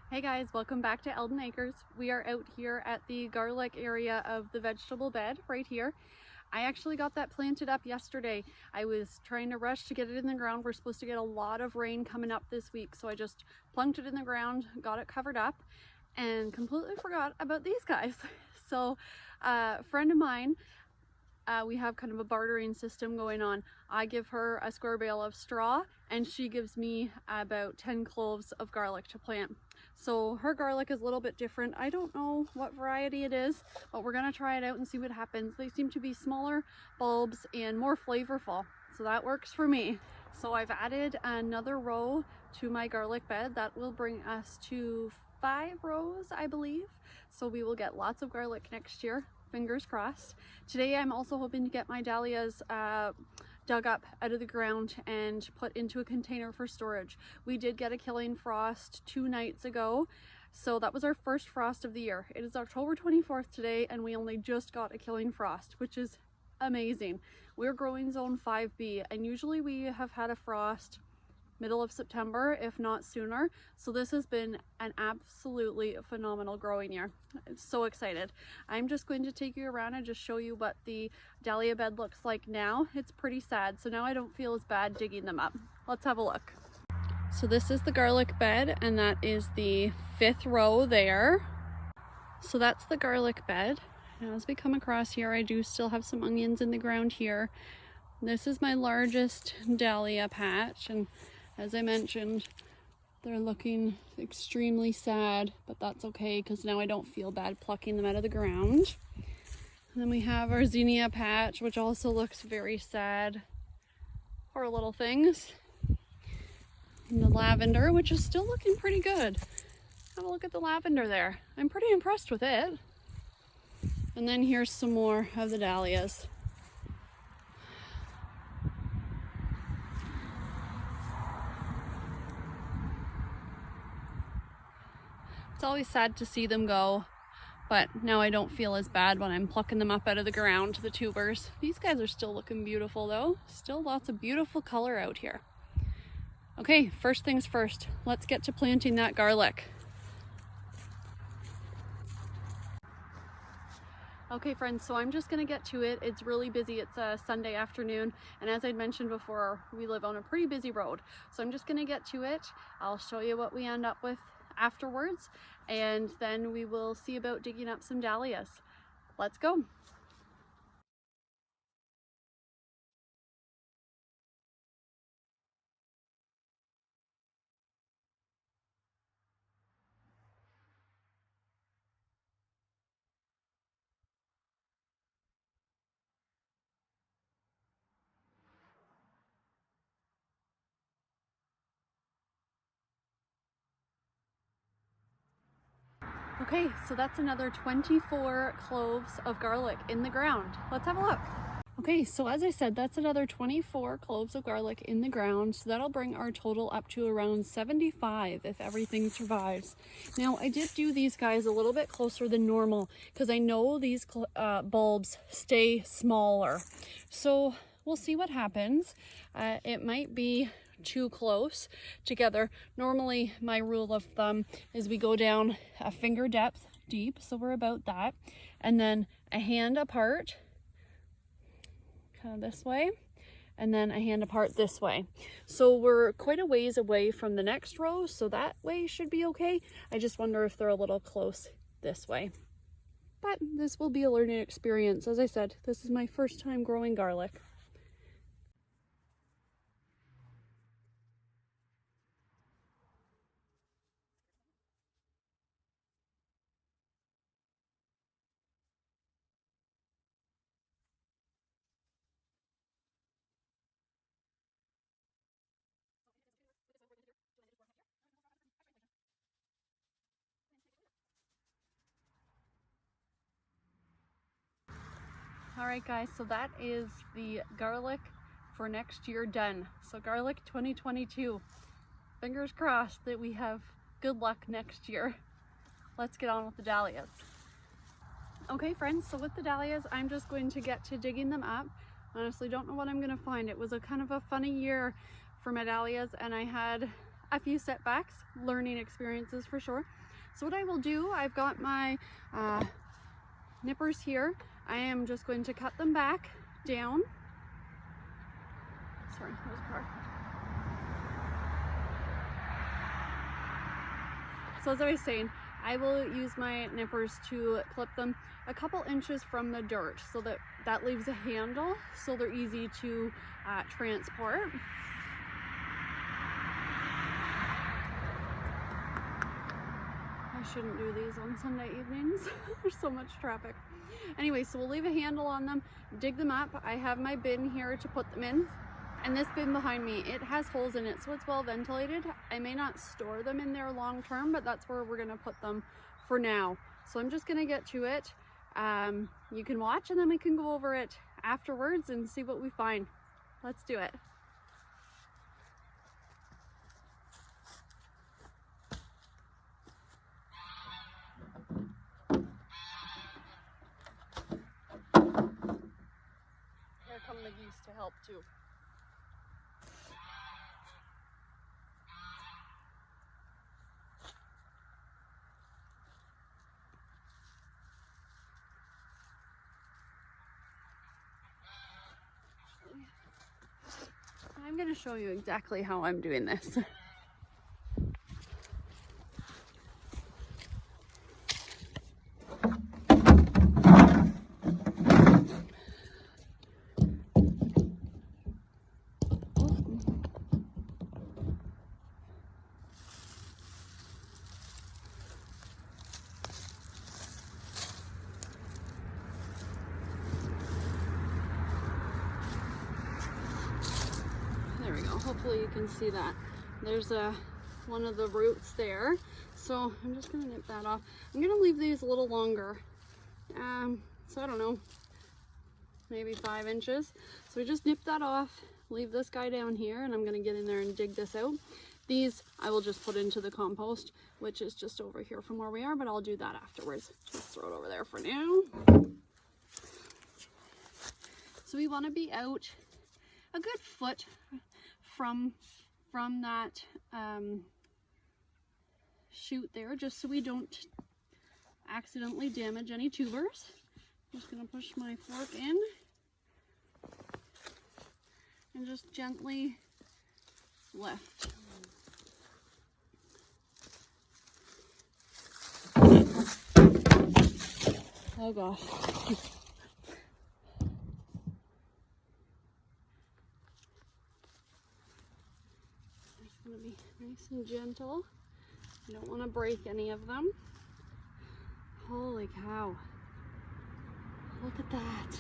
Hey guys, welcome back to Eldon Acres. We are out here at the garlic area of the vegetable bed right here. I actually got that planted up yesterday. I was trying to rush to get it in the ground. We're supposed to get a lot of rain coming up this week, so I just plunked it in the ground, got it covered up, and completely forgot about these guys. So a friend of mine, we have kind of a bartering system going on. I give her a square bale of straw and she gives me about 10 cloves of garlic to plant. So her garlic is a little bit different. I don't know what variety it is, but we're gonna try it out and see what happens. They seem to be smaller bulbs and more flavorful, so that works for me. So I've added another row to my garlic bed. That will bring us to 5 rows, I believe. So we will get lots of garlic next year. Fingers crossed. Today I'm also hoping to get my dahlias dug up out of the ground and put into a container for storage. We did get a killing frost 2 nights ago, so that was our first frost of the year. It is October 24th today and we only just got a killing frost, which is amazing. We're growing zone 5B and usually we have had a frost middle of September, if not sooner. So this has been an absolutely phenomenal growing year. I'm so excited. I'm just going to take you around and just show you what the dahlia bed looks like now. It's pretty sad, so now I don't feel as bad digging them up. Let's have a look. So this is the garlic bed and that is the 5th row there. So that's the garlic bed. Now as we come across here, I do still have some onions in the ground here. This is my largest dahlia patch, and as I mentioned, they're looking extremely sad, but that's okay because now I don't feel bad plucking them out of the ground. And then we have our zinnia patch, which also looks very sad. Poor little things. And the lavender, which is still looking pretty good. Have a look at the lavender there. I'm pretty impressed with it. And then here's some more of the dahlias. It's always sad to see them go, but now I don't feel as bad when I'm plucking them up out of the ground, the tubers. These guys are still looking beautiful though. Still lots of beautiful color out here. Okay, first things first, let's get to planting that garlic. Okay friends, so I'm just gonna get to it. It's really busy. It's a Sunday afternoon, and as I'd mentioned before, we live on a pretty busy road. So I'm just gonna get to it. I'll show you what we end up with afterwards, and then we will see about digging up some dahlias. Let's go. Okay, so that's another 24 cloves of garlic in the ground. Let's have a look. Okay, so as I said, that's another 24 cloves of garlic in the ground. So that'll bring our total up to around 75 if everything survives. Now, I did do these guys a little bit closer than normal because I know these bulbs stay smaller. So we'll see what happens. It might be too close together. Normally, my rule of thumb is we go down a finger depth deep, so we're about that, and then a hand apart, kind of this way, and then a hand apart this way. So we're quite a ways away from the next row, so that way should be okay. I just wonder if they're a little close this way. But this will be a learning experience. As I said, this is my first time growing garlic. Alright guys, so that is the garlic for next year done. So garlic 2022. Fingers crossed that we have good luck next year. Let's get on with the dahlias. Okay friends, so with the dahlias, I'm just going to get to digging them up. Honestly, don't know what I'm going to find. It was a kind of a funny year for my dahlias, and I had a few setbacks, learning experiences for sure. So what I will do, I've got my nippers here. I am just going to cut them back down. Sorry, there's a car. So as I was saying, I will use my nippers to clip them a couple inches from the dirt so that leaves a handle so they're easy to transport. I shouldn't do these on Sunday evenings. There's so much traffic. Anyway, so we'll leave a handle on them, dig them up. I have my bin here to put them in. And this bin behind me, it has holes in it, so it's well ventilated. I may not store them in there long term, but that's where we're gonna put them for now. So I'm just gonna get to it. You can watch and then we can go over it afterwards and see what we find. Let's do it. Here come the geese to help too. I'm going to show you exactly how I'm doing this. Hopefully you can see that. There's one of the roots there. So I'm just gonna nip that off. I'm gonna leave these a little longer. So I don't know, maybe 5 inches. So we just nip that off, leave this guy down here, and I'm gonna get in there and dig this out. These I will just put into the compost, which is just over here from where we are, but I'll do that afterwards. Just throw it over there for now. So we wanna be out a good foot from that shoot there, just so we don't accidentally damage any tubers. I'm just going to push my fork in and just gently lift. Oh gosh. Be nice and gentle. You don't want to break any of them. Holy cow. Look at that.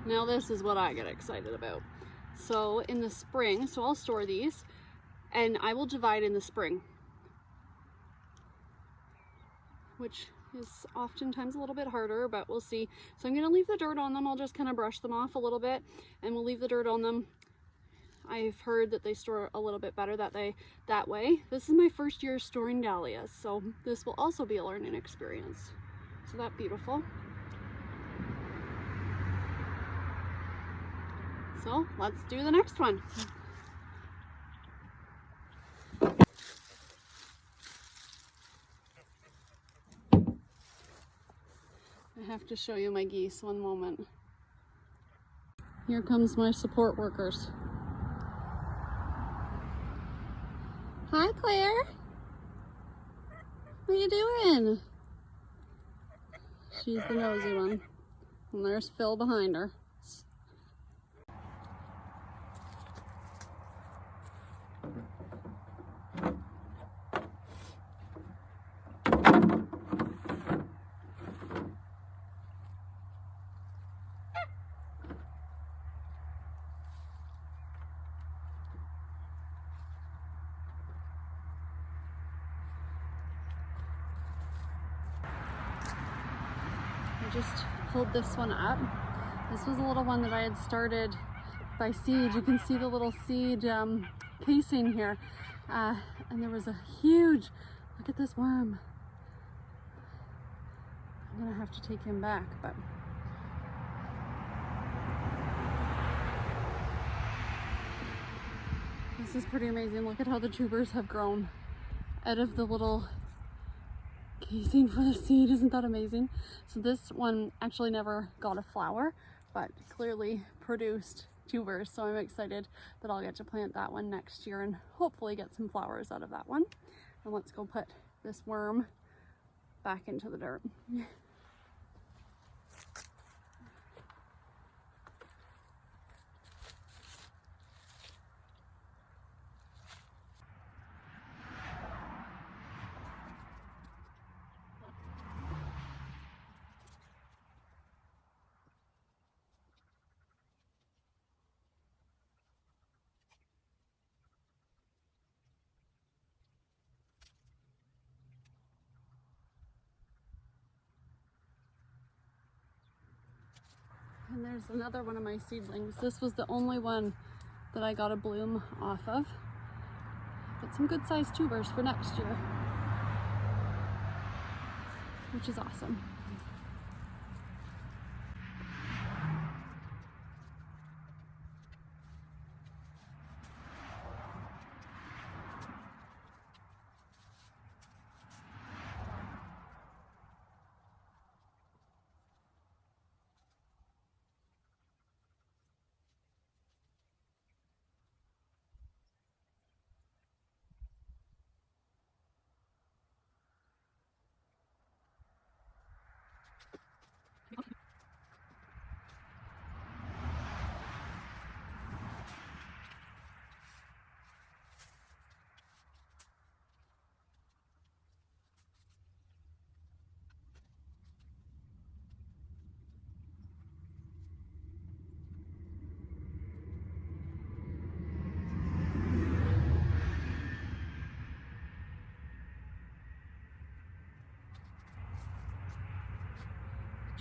Now this is what I get excited about. So in the spring, so I'll store these and I will divide in the spring, which is oftentimes a little bit harder, but we'll see. So I'm gonna leave the dirt on them. I'll just kind of brush them off a little bit and we'll leave the dirt on them. I've heard that they store a little bit better that way. This is my first year storing dahlias, so this will also be a learning experience. So that's beautiful. So let's do the next one. I have to show you my geese, one moment. Here comes my support workers. Hi Claire, what are you doing? She's the nosy one. And there's Phil behind her. I just pulled this one up. This was a little one that I had started by seed. You can see the little seed casing here. And there was a huge, look at this worm. I'm gonna have to take him back, but this is pretty amazing. Look at how the tubers have grown out of the little casing for the seed. Isn't that amazing? So this one actually never got a flower, but clearly produced tubers. So I'm excited that I'll get to plant that one next year and hopefully get some flowers out of that one. And let's go put this worm back into the dirt. And there's another one of my seedlings. This was the only one that I got a bloom off of. But some good sized tubers for next year, which is awesome.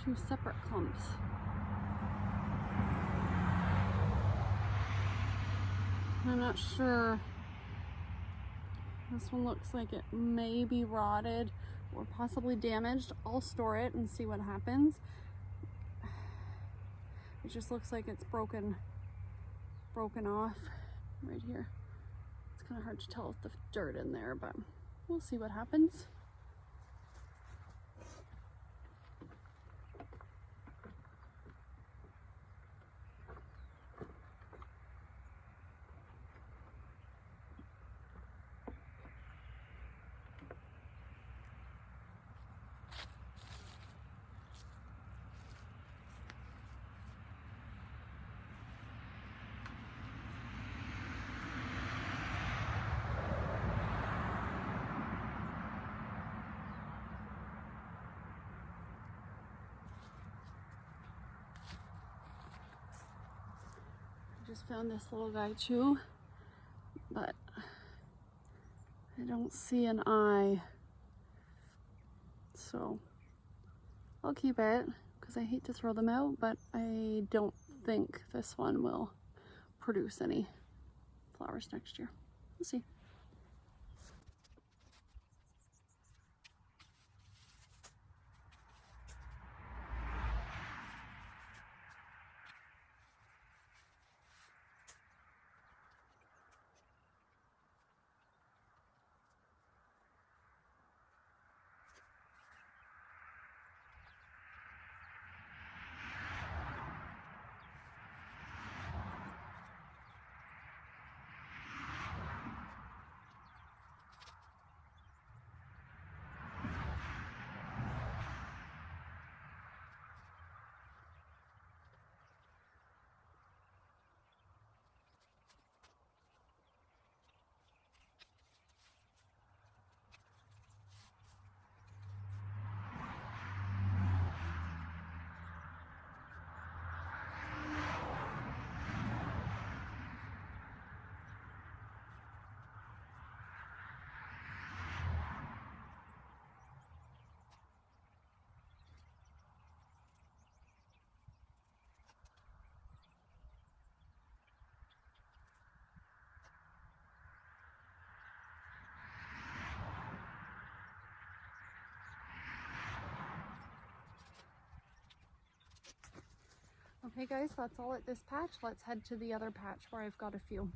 Two separate clumps. I'm not sure. This one looks like it may be rotted or possibly damaged. I'll store it and see what happens. It just looks like it's broken off right here. It's kind of hard to tell with the dirt in there, but we'll see what happens. Just found this little guy too, but I don't see an eye, so I'll keep it because I hate to throw them out, but I don't think this one will produce any flowers next year. We'll see. Okay guys, that's all at this patch. Let's head to the other patch where I've got a few.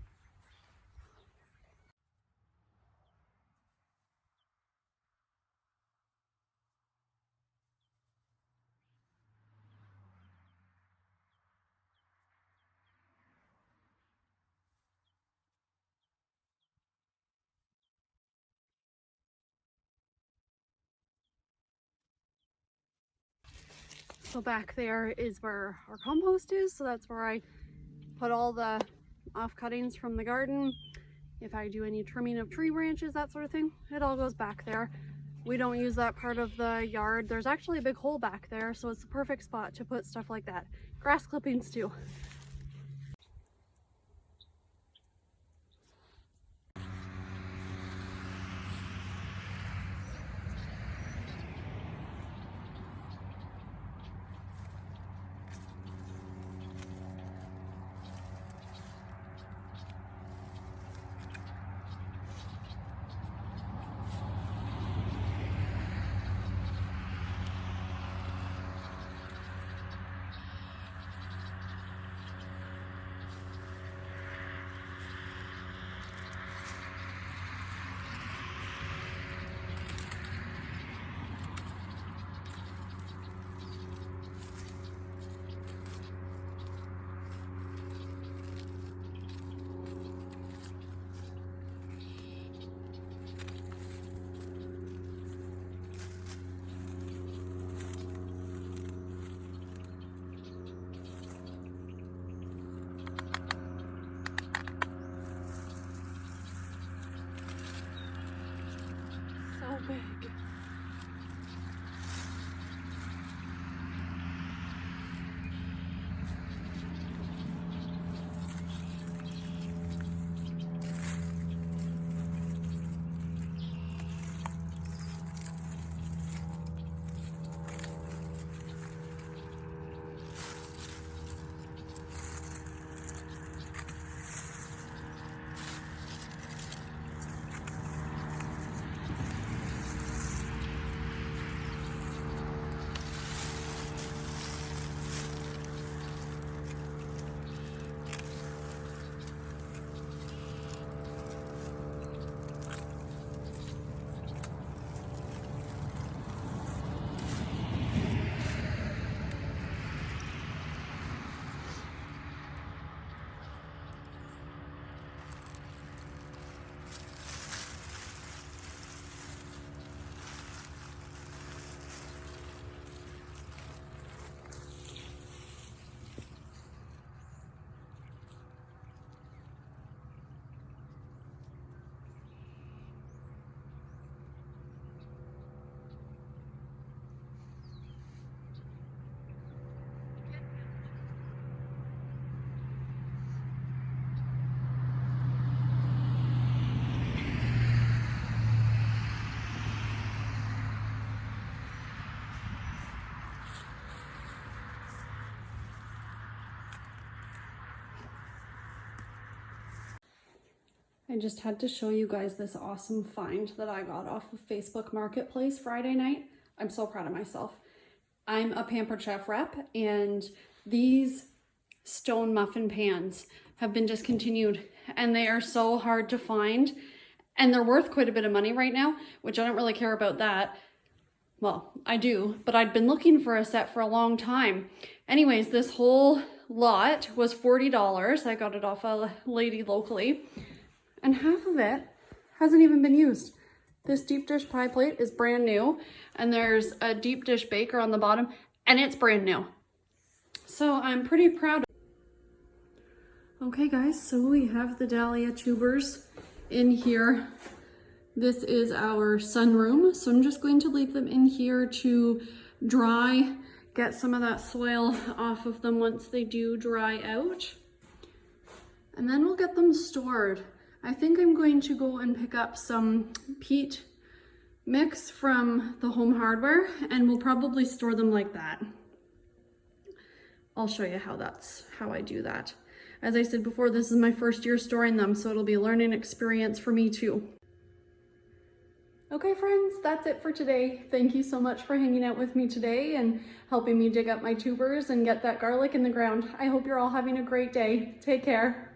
So back there is where our compost is. So that's where I put all the off cuttings from the garden. If I do any trimming of tree branches, that sort of thing, it all goes back there. We don't use that part of the yard. There's actually a big hole back there, so it's the perfect spot to put stuff like that. Grass clippings too. So big. I just had to show you guys this awesome find that I got off of Facebook Marketplace Friday night. I'm so proud of myself. I'm a Pampered Chef rep, and these stone muffin pans have been discontinued, and they are so hard to find, and they're worth quite a bit of money right now, which I don't really care about that. Well, I do, but I'd been looking for a set for a long time. Anyways, this whole lot was $40. I got it off a lady locally. And half of it hasn't even been used. This deep dish pie plate is brand new, and there's a deep dish baker on the bottom, and it's brand new. So I'm pretty proud. Okay guys, so we have the dahlia tubers in here. This is our sunroom, so I'm just going to leave them in here to dry, get some of that soil off of them once they do dry out. And then we'll get them stored. I think I'm going to go and pick up some peat mix from the Home Hardware, and we'll probably store them like that. I'll show you how I do that. As I said before, this is my first year storing them, so it'll be a learning experience for me too. Okay friends, that's it for today. Thank you so much for hanging out with me today and helping me dig up my tubers and get that garlic in the ground. I hope you're all having a great day. Take care.